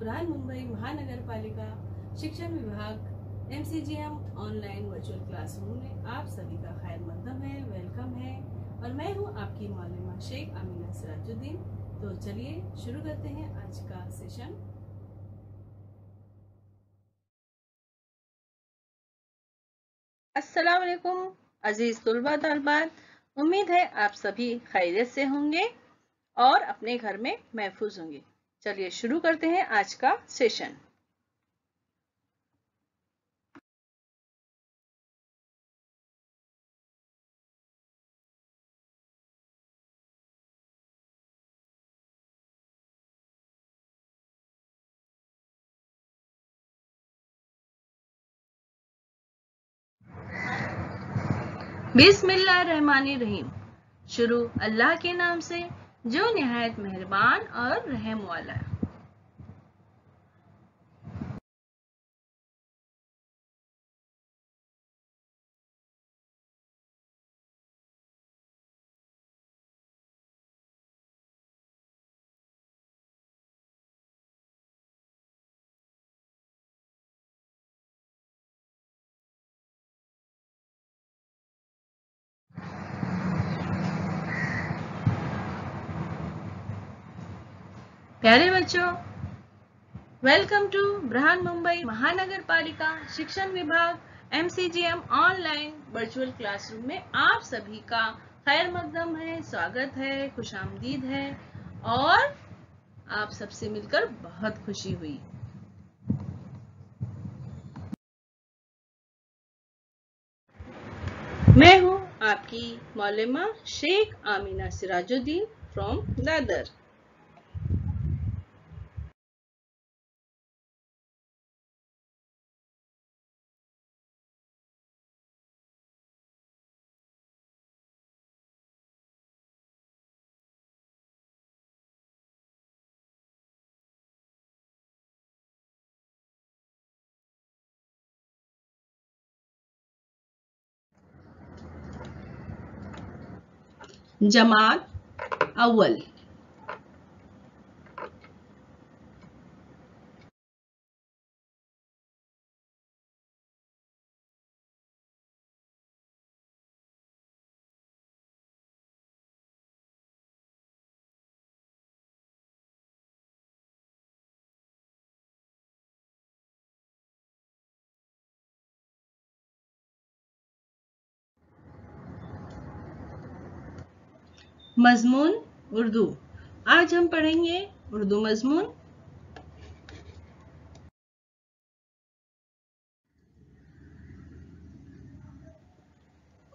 बृहन्मुंबई महानगर पालिका शिक्षण विभाग MCGM ऑनलाइन वर्चुअल क्लासरूम में आप सभी का खैर मकदम है, वेलकम है। और मैं हूं आपकी मौलमा शेख आमीना सिराजुद्दीन। तो चलिए शुरू करते हैं आज का सेशन। अस्सलाम वालेकुम अजीज तुलबा तलबात, उम्मीद है आप सभी खैरियत से होंगे और अपने घर में महफूज होंगे। चलिए शुरू करते हैं आज का सेशन। बिस्मिल्लाहिर्रहमानिर्रहीम। शुरू अल्लाह के नाम से जो निहायत मेहरबान और रहम वाला है। प्यारे बच्चों, वेलकम टू बृहन्मुंबई महानगर पालिका शिक्षण विभाग MCGM ऑनलाइन वर्चुअल क्लासरूम में आप सभी का खैर मकदम है, स्वागत है, खुशामदीद है और आप सबसे मिलकर बहुत खुशी हुई। मैं हूं आपकी मौलमा शेख आमीना सिराजुद्दीन फ्रॉम दादर। जमात अव्वल। मजमून उर्दू। आज हम पढ़ेंगे उर्दू मजमून।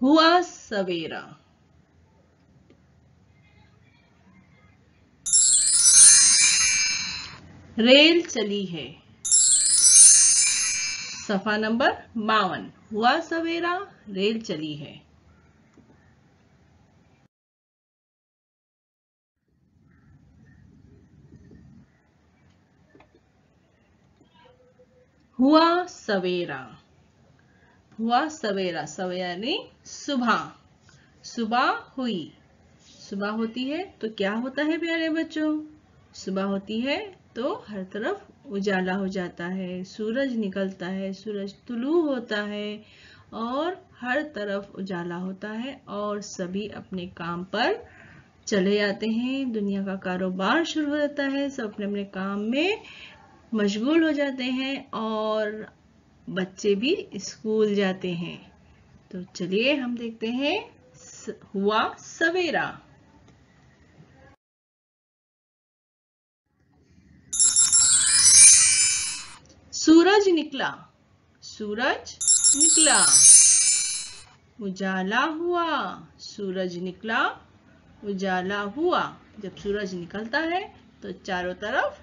हुआ सवेरा। रेल चली है। सफा नंबर 52। हुआ सवेरा, रेल चली है। हुआ सवेरा। हुआ सवेरा, सवेरा यानी सुबह। सुबह हुई। सुबह होती है तो क्या होता है प्यारे बच्चों? सुबह होती है तो हर तरफ उजाला हो जाता है, सूरज निकलता है, सूरज तुलू होता है और हर तरफ उजाला होता है और सभी अपने काम पर चले जाते हैं। दुनिया का कारोबार शुरू हो जाता है, सब अपने अपने काम में मशगूल हो जाते हैं और बच्चे भी स्कूल जाते हैं। तो चलिए हम देखते हैं हुआ सवेरा। सूरज निकला। सूरज निकला। उजाला हुआ। सूरज निकला, उजाला हुआ। जब सूरज निकलता है तो चारों तरफ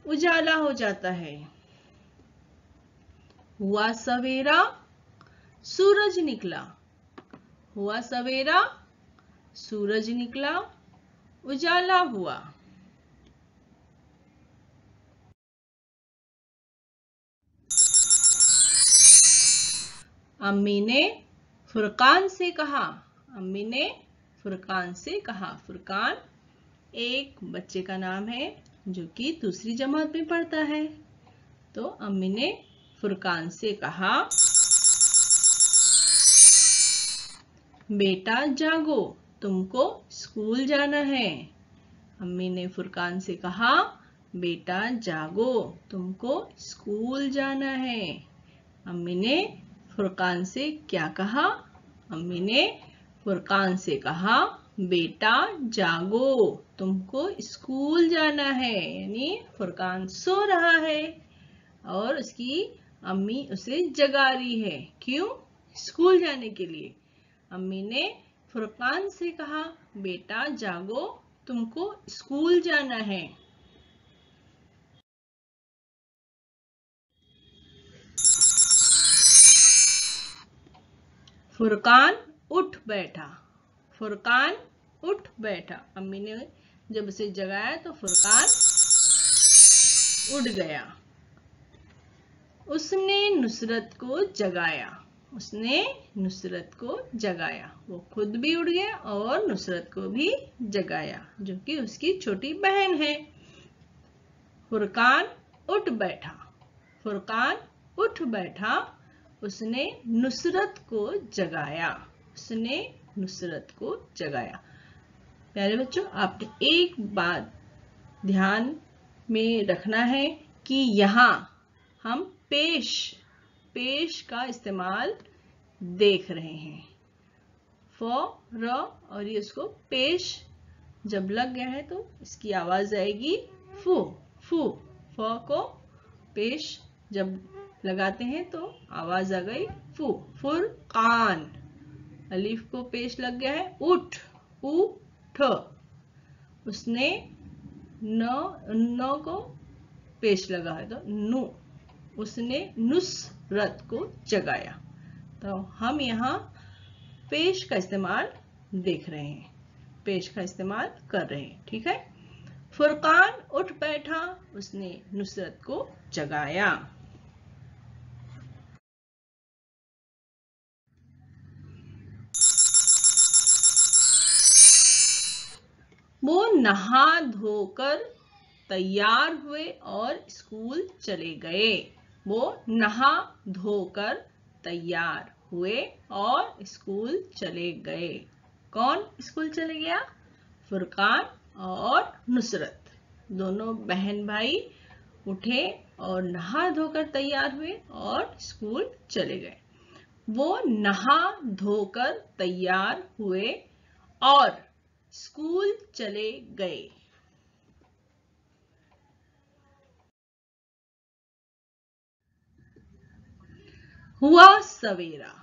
उजाला हो जाता है। हुआ सवेरा, सूरज निकला। हुआ सवेरा, सूरज निकला, उजाला हुआ। अम्मी ने फुरकान से कहा। अम्मी ने फुरकान से कहा। फुरकान एक बच्चे का नाम है जो कि दूसरी जमात में पढ़ता है। तो अम्मी ने फुरकान से कहा, बेटा जागो, तुमको स्कूल जाना है। अम्मी ने फुरकान से कहा, बेटा जागो, तुमको स्कूल जाना है। अम्मी ने फुरकान से क्या कहा? अम्मी ने फुरकान से कहा, बेटा जागो, तुमको स्कूल जाना है। यानी फुरकान सो रहा है और उसकी अम्मी उसे जगा रही है। क्यों? स्कूल जाने के लिए। अम्मी ने फुरकान से कहा, बेटा जागो, तुमको स्कूल जाना है। फुरकान उठ बैठा। फुरकान उठ बैठा। अम्मी ने जब उसे जगाया तो फुरकान उठ गया। उसने नुसरत को जगाया। उसने नुसरत को जगाया। वो खुद भी उठ गया और नुसरत को भी जगाया, जो कि उसकी छोटी बहन है। फुरकान उठ बैठा। फुरकान उठ बैठा। उसने नुसरत को जगाया। उसने नुसरत को जगाया। प्यारे बच्चों, आपने एक बात ध्यान में रखना है कि यहाँ हम पेश का इस्तेमाल देख रहे हैं। फ र और ये उसको पेश जब लग गया है तो इसकी आवाज आएगी फू। फू। फ को पेश जब लगाते हैं तो आवाज आ गई फू। फुरकान। अलीफ को पेश लग गया है उठ। उठ। उसने न को पेश लगा है तो नु। उसने नुसरत को जगाया। तो हम यहाँ पेश का इस्तेमाल देख रहे हैं, पेश का इस्तेमाल कर रहे हैं। ठीक है। फुरकान उठ बैठा। उसने नुसरत को जगाया। वो नहा धोकर तैयार हुए और स्कूल चले गए। वो नहा धोकर तैयार हुए और स्कूल चले गए। कौन स्कूल चले गया? फुरकान और नुसरत। दोनों बहन भाई उठे और नहा धोकर तैयार हुए और स्कूल चले गए। वो नहा धोकर तैयार हुए और स्कूल चले गए। हुआ सवेरा।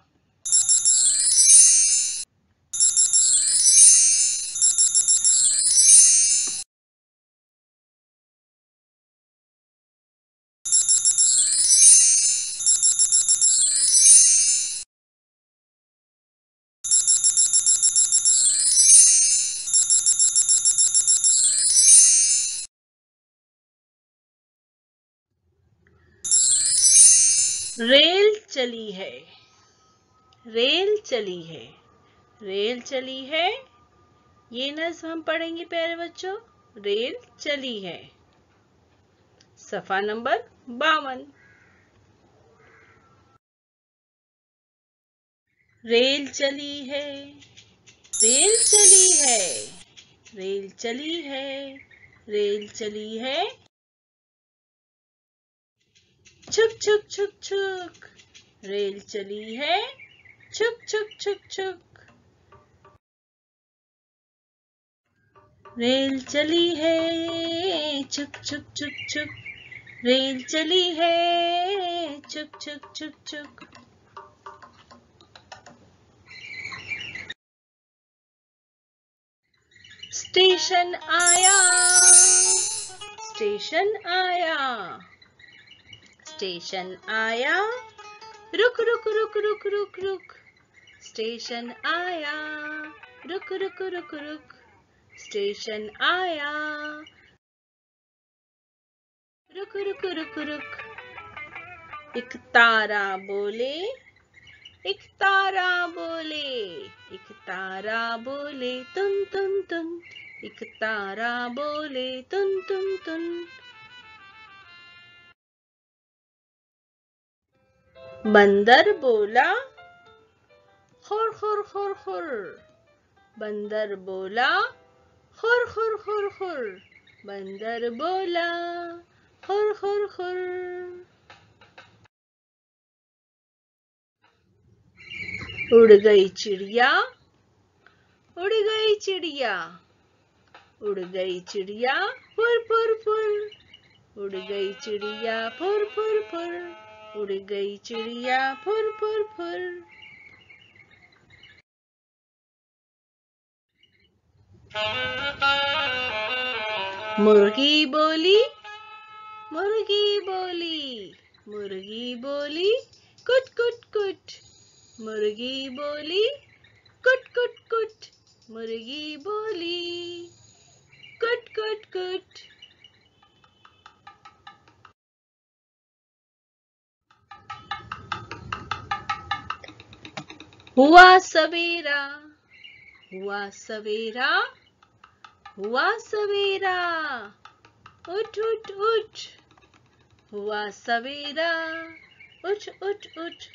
रेल चली है। रेल चली है। रेल चली है। ये नज़्म हम पढ़ेंगे प्यारे बच्चों। रेल चली है। सफ़ा नंबर 52। रेल चली है। रेल चली है। रेल चली है। रेल चली है। छुक छुक छुक छुक। रेल चली है। छुक छुक छुक छुक। रेल चली है। छुक छुक छुक छुक। रेल चली है। छुक छुक छुक छुक। स्टेशन आया। स्टेशन आया। स्टेशन आया। रुक रुक रुक रुक रुक रुक। स्टेशन आया। रुक रुक रुक रुक। स्टेशन आया। रुक रुक रुक रुक। एक तारा बोले। एक तारा बोले। एक तारा बोले तुन तुन तुन। एक तारा बोले तुन तुन तुन। बंदर बोला खुर खुर खुर खुर। बंदर बोला खुर खुर खुर खुर। बंदर बोला खुर खुर खुर। उड़ गई चिड़िया, उड़ गई चिड़िया, उड़ गई चिड़िया फुर फुर फुर। उड़ गई चिड़िया फुर फुर फुर। उड़ गई चिड़िया फुर फुर फुर। मुर्गी बोली, मुर्गी बोली, मुर्गी बोली कुट कुट कुट। मुर्गी बोली कुट कुट कुट। मुर्गी बोली कुट कुट कुट। हुआ सवेरा, हुआ सवेरा, हुआ सवेरा, उठ उठ उठ। हुआ सवेरा, उठ उठ उठ।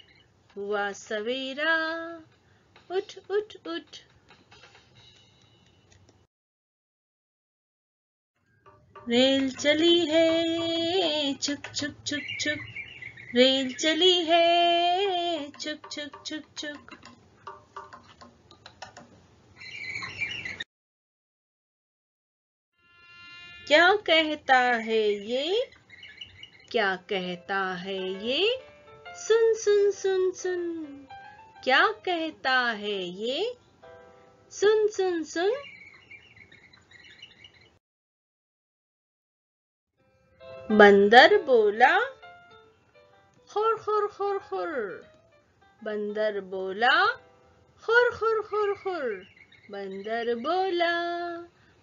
हुआ सवेरा, उठ उठ उठ। रेल चली है छुक छुक छुक छुक। रेल चली है छुक छुक छुक छुक। क्या कहता है ये, क्या कहता है ये, सुन सुन सुन सुन। क्या कहता है ये, सुन सुन सुन। बंदर बोला खुर खुर खुर खुर। बंदर बोला खुर खुर खुर खुर। बंदर बोला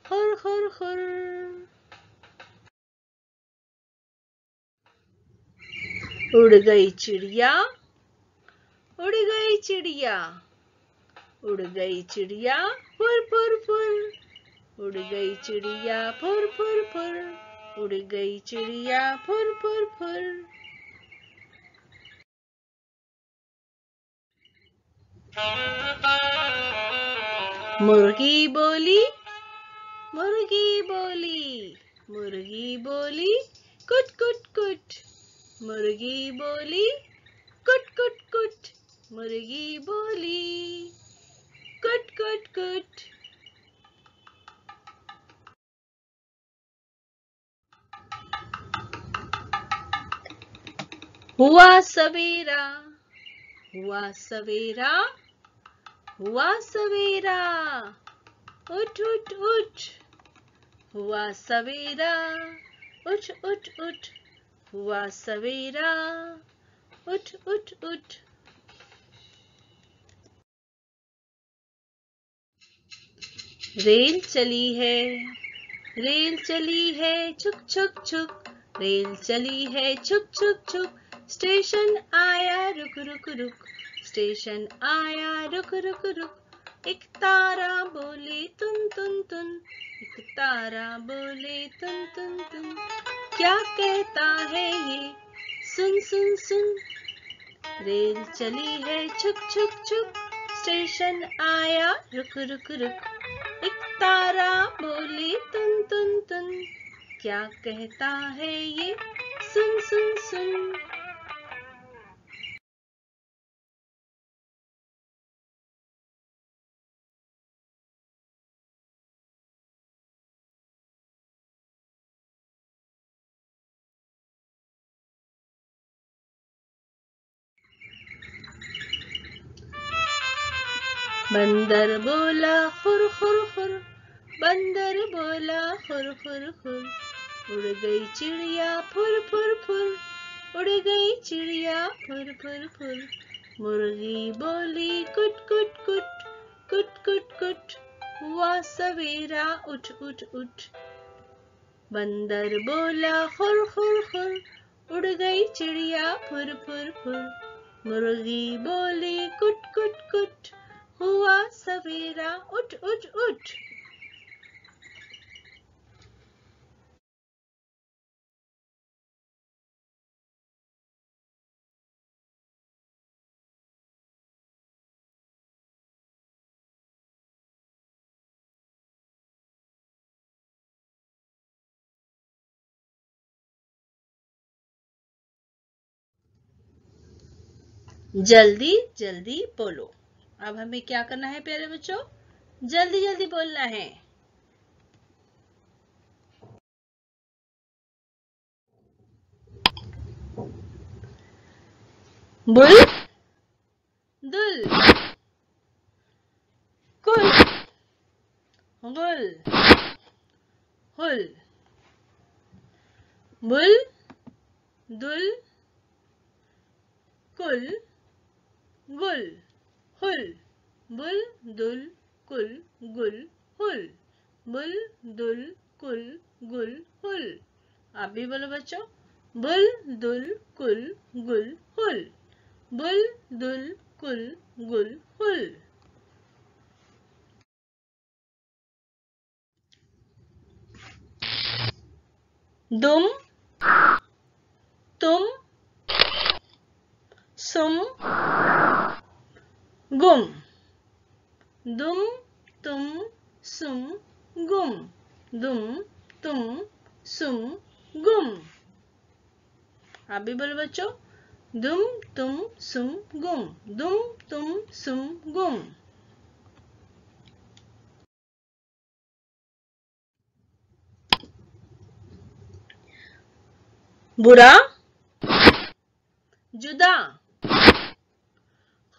खुर खुर खुर। उड़ गई चिड़िया, उड़ गई चिड़िया, उड़ गई चिड़िया फुर फुर फुर। उड़ गई चिड़िया फुर फुर फुर। उड़ गई चिड़िया फुर फुर फुर। मुर्गी बोली, मुर्गी बोली, मुर्गी बोली कुट कुट कुट। मुर्गी बोली कुट कुट कुट। मुर्गी बोली कुट कुट कुट। हुआ सवेरा, हुआ सवेरा, हुआ सवेरा, उठ उठ उठ। हुआ सवेरा, उठ उठ उठ। हुआ सवेरा, उठ उठ उठ। रेल चली है, रेल चली है छुक छुक छुक। रेल चली है छुक छुक छुक। स्टेशन आया रुक रुक रुक। स्टेशन आया रुक रुक रुक। एक तारा बोले तुन तुन तुन। एक तारा बोले तुन तुन तुन। क्या कहता है ये, सुन सुन सुन। रेल चली है छुक छुक छुक। स्टेशन आया रुक रुक रुक। एक तारा बोले तुन तुन तुन। क्या कहता है ये, सुन सुन सुन। बंदर बोला खुर खुर खुर। बंदर बोला खुर खुर खुर। उड़ गई चिड़िया फुर फुर फुर। उड़ गई चिड़िया फुर फुर फुर। मुर्गी बोली कुट कुट कुट। कुट कुट कुट। हुआ सवेरा, उठ उठ उठ। बंदर बोला खुर खुर खुर। उड़ गई चिड़िया फुर फुर फुर। मुर्गी बोली कुट कुट कुट। हुआ सवेरा, उठ उठ उठ। जल्दी जल्दी बोलो। अब हमें क्या करना है प्यारे बच्चों? जल्दी जल्दी बोलना है। बुल दुल कुल गुल हुल। बुल दुल कुल गुल हुल। बुल दुल कुल गुल हुल। बुल दुल कुल गुल हुल। आप भी बोलो बच्चों। बुल दुल कुल गुल हुल। बुल दुल कुल गुल हुल। दुम तुम सुम गुम। दुम तुम सुम गुम। दुम तुम सुम गुम। आप भी बोलो बच्चों। दुम तुम सुम गुम। दुम तुम सुम गुम। बुरा जुदा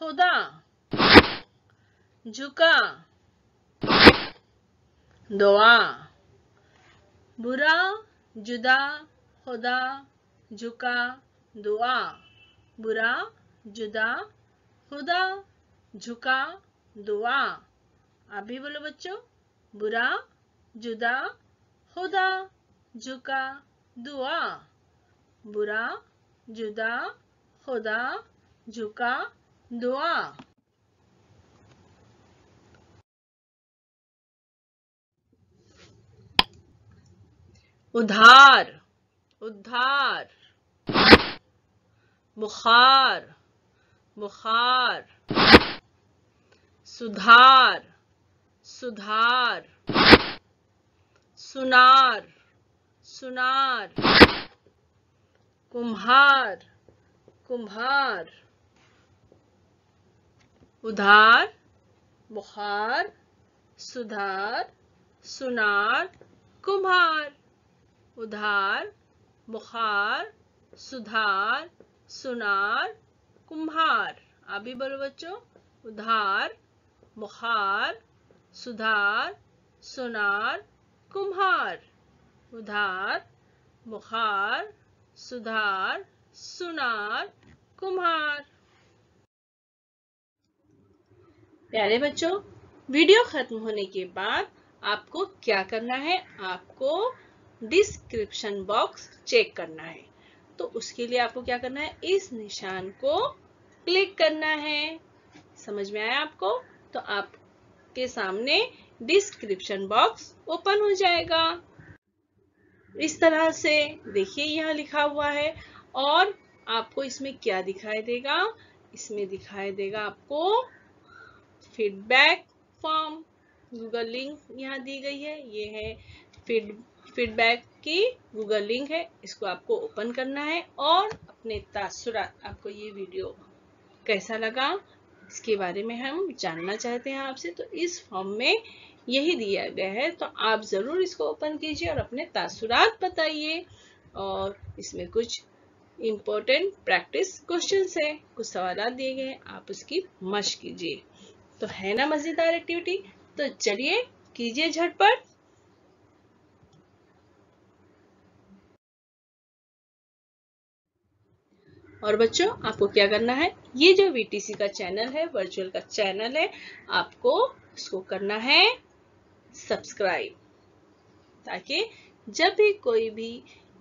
खुदा झुका दुआ। बुरा जुदा खुदा झुका दुआ। बुरा जुदा खुदा झुका दुआ। आप भी बोलो बच्चों। बुरा जुदा खुदा झुका दुआ। बुरा जुदा खुदा झुका दुआ। उधार उद्धार। बुखार बुखार। सुधार सुधार। सुनार सुनार। कुम्हार कुम्हार। उधार बुखार सुधार सुनार कुम्हार। उधार बुखार सुधार सुनार कुम्हार। आप भी बोलो बच्चों। उधार बुखार सुधार सुनार कुम्हार। उधार बुखार सुधार सुनार कुम्हार। प्यारे बच्चों, वीडियो खत्म होने के बाद आपको क्या करना है? आपको डिस्क्रिप्शन बॉक्स चेक करना है। तो उसके लिए आपको क्या करना है? इस निशान को क्लिक करना है। समझ में आया आपको? तो आपके सामने डिस्क्रिप्शन बॉक्स ओपन हो जाएगा। इस तरह से देखिए, यहाँ लिखा हुआ है। और आपको इसमें क्या दिखाई देगा? इसमें दिखाई देगा आपको फीडबैक फॉर्म। गूगल लिंक यहाँ दी गई है। ये है फीडबैक की गूगल लिंक है। इसको आपको ओपन करना है और अपने तासुरात, आपको ये वीडियो कैसा लगा इसके बारे में हम जानना चाहते हैं आपसे। तो इस फॉर्म में यही दिया गया है। तो आप जरूर इसको ओपन कीजिए और अपने तासुरात बताइए। और इसमें कुछ इम्पोर्टेंट प्रैक्टिस क्वेश्चंस है, कुछ सवाल दिए गए हैं, आप उसकी मशक कीजिए। तो है ना मजेदार एक्टिविटी? तो चलिए कीजिए झटपट। और बच्चों, आपको क्या करना है? ये जो वीटीसी का चैनल है, वर्चुअल का चैनल है, आपको इसको करना है सब्सक्राइब, ताकि जब भी कोई भी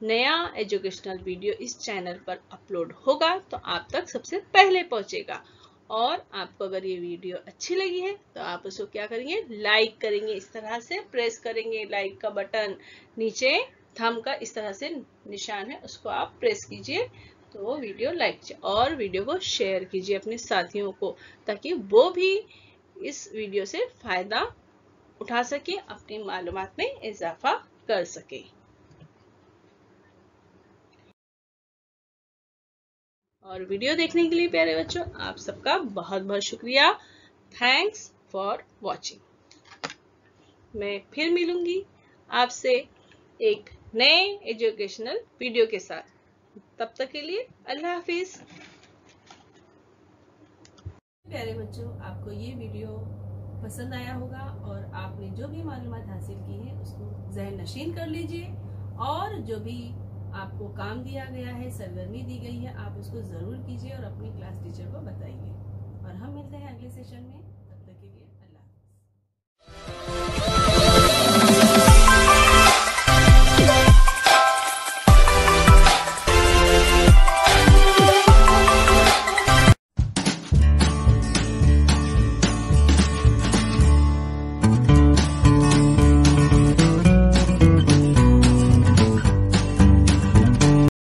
नया एजुकेशनल वीडियो इस चैनल पर अपलोड होगा तो आप तक सबसे पहले पहुंचेगा। और आपको अगर ये वीडियो अच्छी लगी है तो आप उसको क्या करेंगे? लाइक करेंगे। इस तरह से प्रेस करेंगे लाइक का बटन। नीचे थंब का इस तरह से निशान है, उसको आप प्रेस कीजिए तो वो वीडियो लाइक कीजिए। और वीडियो को शेयर कीजिए अपने साथियों को, ताकि वो भी इस वीडियो से फायदा उठा सके, अपनी मालूमात में इजाफा कर सके। और वीडियो देखने के लिए प्यारे बच्चों आप सबका बहुत बहुत शुक्रिया। Thanks for watching. मैं फिर मिलूंगी आपसे एक नए एजुकेशनल वीडियो के साथ। तब तक के लिए अल्लाह हाफिज। प्यारे बच्चों, आपको ये वीडियो पसंद आया होगा और आपने जो भी मालूमात हासिल की है उसको ज़हन नशीन कर लीजिए और जो भी आपको काम दिया गया है, सरगर्मी दी गई है, आप उसको जरूर कीजिए और अपनी क्लास टीचर को बताइए। और हम मिलते हैं अगले सेशन में।